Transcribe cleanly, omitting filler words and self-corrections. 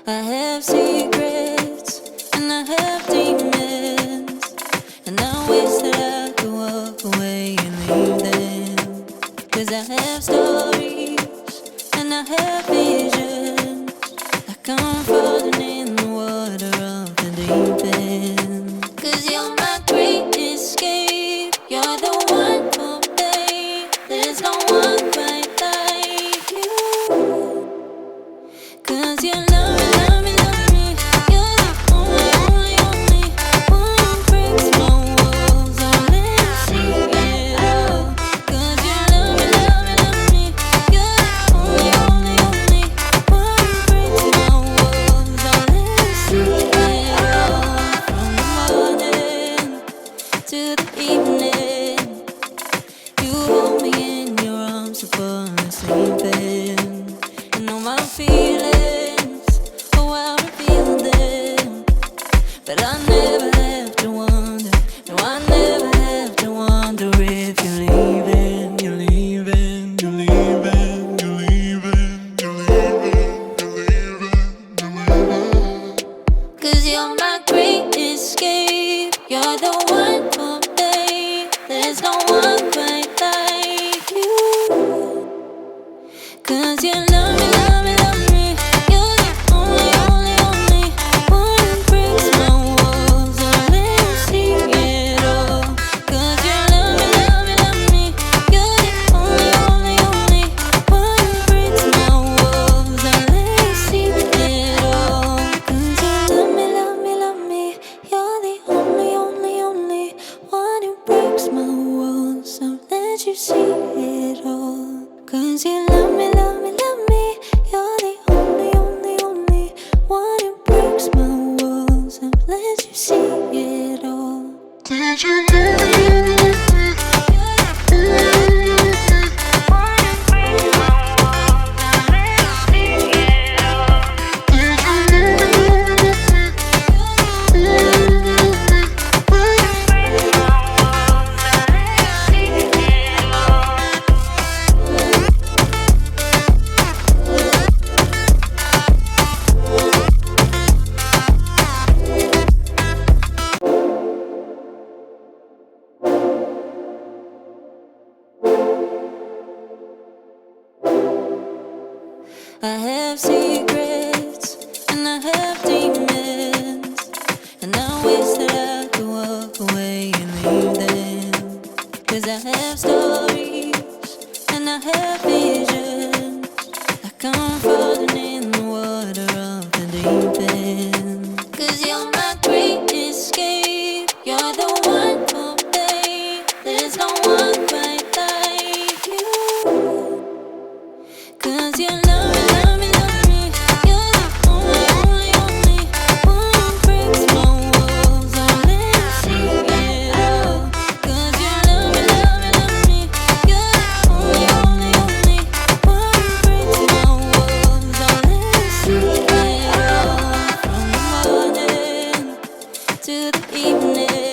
I have secrets and I have demons, and I wish that I could walk away and leave them. 'Cause I have stories and I have visions, like I'm falling in the water of the deep end. 'Cause you're my great escape, you're the one for me. There's no one quite like you. 'Cause you love me, love me, love me. You're the only, only, only one who breaks my walls. I'll let you see it all. 'Cause you love me, love me, love me. You're the only, only, only one who breaks my walls. I'll let you see it all. From the morning to the evening, you hold me in your arms before I'm sleeping. And all my feelings, oh, I reveal them. But I never have to wonder, no, I never have to wonder if you're leaving, you're leaving, you're leaving, you're leaving, you're leaving, you're leaving, you're leaving. 'Cause you're my great escape, you're the one for me. There's no one quite like you. 'Cause you love me, love me, love me. You're the only, only, only one who breaks my walls. I'll let you see it all. 'Cause you love me, love me, love me. You're the only, only, only one who breaks my walls. I'll let you see it all. 'Cause you love me, love me, love me. You're the only, only, only one who breaks my walls. I'll let you see it all. 'Cause you love me, love me, love me. You're the only, only, only one who breaks my walls. I'll let you see it all. Did you know I have secrets and I have demons, and I wish that I could walk away and leave them. 'Cause I have stories and I have visions, like I'm falling in the water of the deep end. 'Cause you're my great escape, you're the one for me. There's no one quite like you. 'Cause you love me, love me, love me. You're the only, only, only one who breaks my walls. I'll let you see it all. 'Cause you love me, love me, love me. You're the only, only, only one who breaks my walls. I'll let you see it all. From the morning to the evening,